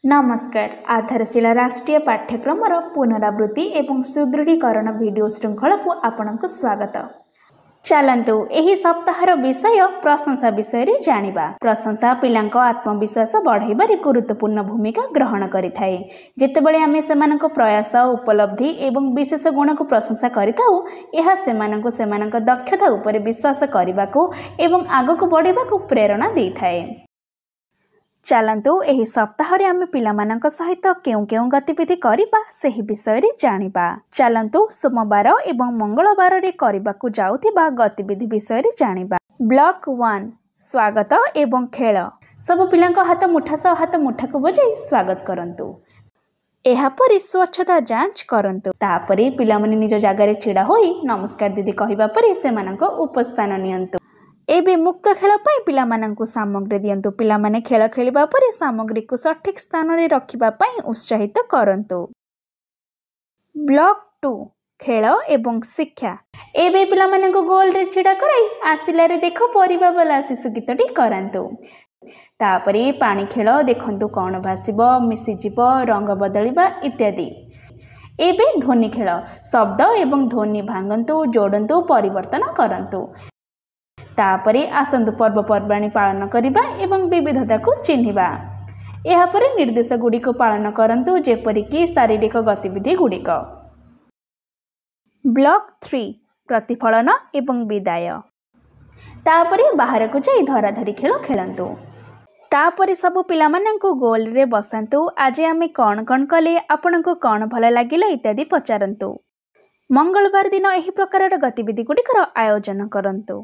नमस्कार। आधारशिला राष्ट्रीय पाठ्यक्रम पुनरावृत्ति एवं सुदृढ़ीकरण वीडियो श्रृंखला को आपनको स्वागत। चलंतु एही सप्ताहर विषय प्रशंसा विषय रे जानिबा। प्रशंसा पिलांको आत्मविश्वास बढ़ाइबारे गुरुत्वपूर्ण भूमिका ग्रहण करिथाए। जेतेबेले आमे सेमानको प्रयास, उपलब्धि एवं विशेष गुण को प्रशंसा करिथाउ, एहा सेमानको सेमानको दक्षता उपरे विश्वास करिबाको एवं आगको बढ़ाइबाको प्रेरणा देइथाए। चलंतु एही सप्ताह रे आमे पिलामानक सहित केउ केउ गतिविधि करिबा सेही विषय रे जानिबा। चलंतु सोमवार एवं मंगलवार रे करिबाकु जाउथिबा गतिविधि विषय रे जानिबा। ब्लॉक 1 स्वागत एवं खेल। सब पिलांक हाथ मुठा को बजाई स्वागत करंतु। एहा परि स्वच्छता जांच करंतु। तापरे पिलामने निज जागारे छिड़ा होई नमस्कार दीदी कहिबा परि सेमानक उपस्थान नियंतु। एबे मुक्त खेल पाई पिलामानंकु सामग्री दियंतु। पिलामाने खेल खेलिबा परे सामग्री को सठिक स्थान रे रखिबा पाई उत्साहित करंतु। ब्लॉक 2 खेल एवं शिक्षा। एबे पिलामानंकु गोल रे छिड़ा कराई आसिला रे देखो परिबा वाला शिशु गीतटी करंतु। तापरे पानी खेल देखंतु कोन भासिबो, मिसि जीवो, रंग बदलिबा इत्यादि। एबे ध्वनि खेल शब्द एवं ध्वनि भांगंतु, जोड़ंतु, परिवर्तन करंतु। तापरे आसंतु पर्वपर्वाणी पालन करिबा एवं विविधता को चिन्हिबा। एहा परे निर्देश गुडी को पालन करंतु, जेपरि कि शारीरिक गतिविधि गुडी को। ब्लॉक 3 प्रतिफलन एवं विदाय। तापरे बाहर को जाई धराधरी खेल खेलंतु। तापरे सब पिलामानंकु गोल रे बसंतु। आज आमे कोन कोन कले, आपनकु कोन भल लागिला इत्यादि पचारंतु। मंगलवार दिन एही प्रकारर गतिविधि गुडीकर आयोजन करंतु।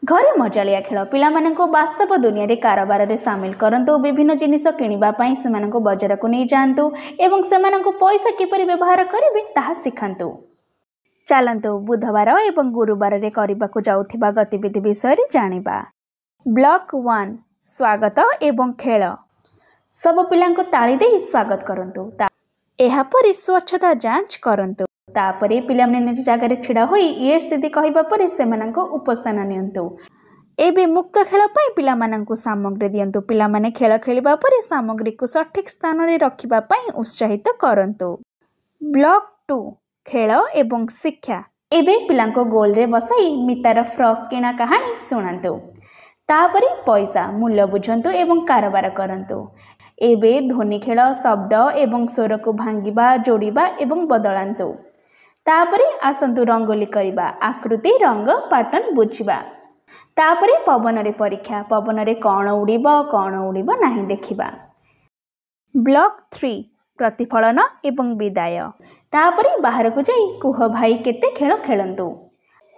घरे मजालिया खेल पिलामानंकु वास्तव दुनिया रे कारोबार रे शामिल करंतु। विभिन्न जिनिस किनिबा पई सेमानंकु बजार को नै जांतु एवं सेमानंकु पैसा किपरि व्यवहार करिवे ताहा सिखांतु। चलंतु बुधवार एवं गुरुवार रे करिबाकु जाउथिबा गतिविधि विषय रे जानिबा। ब्लॉक 1 स्वागत एवं खेल। सब पिलांकु ताली देई स्वागत करंतु। एहा परि स्वच्छता जांच करंतु। तापरे पिलामने निज जागारे छिड़ा होई ये स्थिति कहिबा परे सेमानंको उपस्थान नियंतु। एबे मुक्त खेल पाई पिलामानंकु सामग्री दियंतु। पिलामाने खेल खेलिबा परे सामग्री को सठिक स्थान रे रखिबा पाई उत्साहित करंतु। ब्लॉक 2 खेल एवं शिक्षा। एबे पिलांको गोल रे बसाई मितार फ्रॉक किना कहानी सुनंतु। तापरे पैसा मूल्य बुझंतु एवं कारोबार करंतु। एबे ध्वनि खेल शब्द एवं स्वर को भांगिबा, जोड़िबा एवं बदलांतु। तापरे आसंतु रंगोली करिबा, आकृति रंग पैटर्न बुझिबा। तापरे पवन रे परीक्षा, पवन रे कोन उड़िबो नाही देखिबा। ब्लॉक 3 प्रतिफलन एवं विदाय। तापरे बाहर को जाई कुह भाई केते खेल खेलंतु।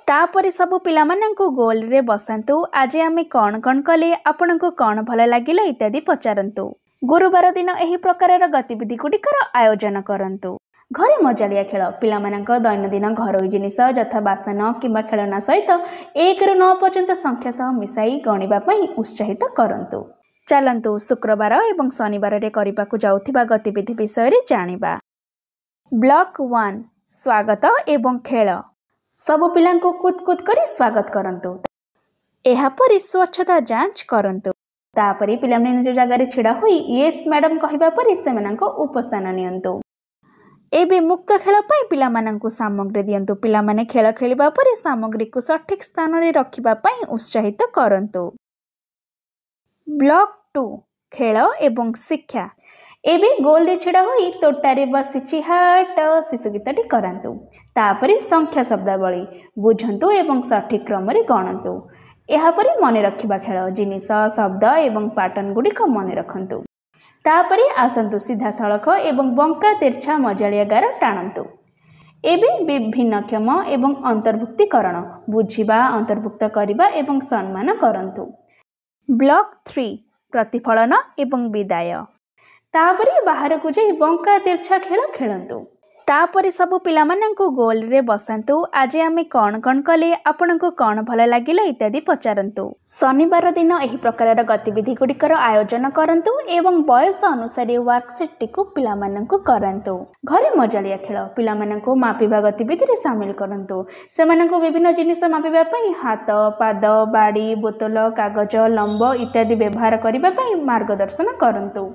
तापरे सब पिलामानंकु गोल रे बसंतु। आज आमे कोन कोन कले, आपनकु कोन भल लागिला इत्यादि पचारंतु। गुरुवार दिन एही प्रकारर गतिविधि गुडीकर आयोजन करंतु। घरे मजालिया खेल पिलामानंक दैनंदिन घरोई जिनिस यथा बासन किंबा खेलना सहित 1 ରୁ 9 पर्यंत संख्या सह मिसाई गणिबा पई उत्साहित करंतु। चलंतु शुक्रवार एवं शनिवार रे करिबाकु जाउथिबा गतिविधि विषय रे जानिबा। ब्लॉक 1 स्वागत एवं खेल। सब पिलांको कुत करी स्वागत करंतु। एहा परि स्वच्छता जांच करंतु। तापरे पिलामने निज जागारे छिड़ा होई यस मैडम कहिबा परि सेमानंको उपस्थान नियंतु। एबे मुक्त खेल पाई पिलामानंकु सामग्री दियंतु। पिलामाने खेल खेलिबा परे सामग्री को सठिक स्थान रे रखिबा पाई उत्साहित करंतु। ब्लॉक 2 खेल एवं शिक्षा। एबे गोल रे छिड़ा होई तोटारे बसिछि हाट शिशु गीतटी करंतु। तापरे संख्या शब्दावली बुझंतु एवं सठिक क्रम रे गणंतु। एहा परि मने रखिबा खेल जिनिस शब्द एवं पैटर्न गुडी को मने रखंतु। तापरे आसंतु सीधा सड़क एवं बंका तिरछा मजालिया गार टाणंतु। एबे विभिन्न क्षम एवं अंतर्भुक्तिकरण बुझिबा, अंतर्भुक्त करिबा एवं सम्मान करंतु। ब्लॉक 3 प्रतिफलन एवं विदाय। तापरे बाहर को जाई बंका तिरछा खेल खेलंतु। तापरे सब पिलामानंकु गोल रे बसंतु। आज आमे कोन कोन कले, आपनकु कोन भल लागिला इत्यादि पचारंतु। शनिवार दिन एही प्रकारर गतिविधि गुडीकर आयोजन करंतु एवं बयस अनुसार वर्कशीट टिकु पिलामानंकु करंतु। घरे मजालिया खेल पिलामानंकु मापिबा गतिविधि रे शामिल करंतु। सेमानंकु विभिन्न जिनिस मापिबा पई हाथ, पाद, बाड़ी, बोतल, कागज, लंब इत्यादि व्यवहार करिबा पई मार्गदर्शन करंतु।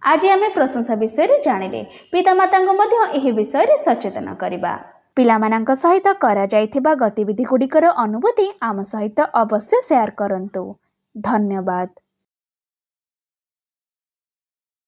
आज आमे प्रशंसा विषय जानिले पितामातांको मध्य एही विषय सचेतन करिबा। पिलामानंक सहित करा जाइथिबा गतिविधि गुडिकर अनुभूति आम सहित अवश्य शेयर करंतु। धन्यवाद।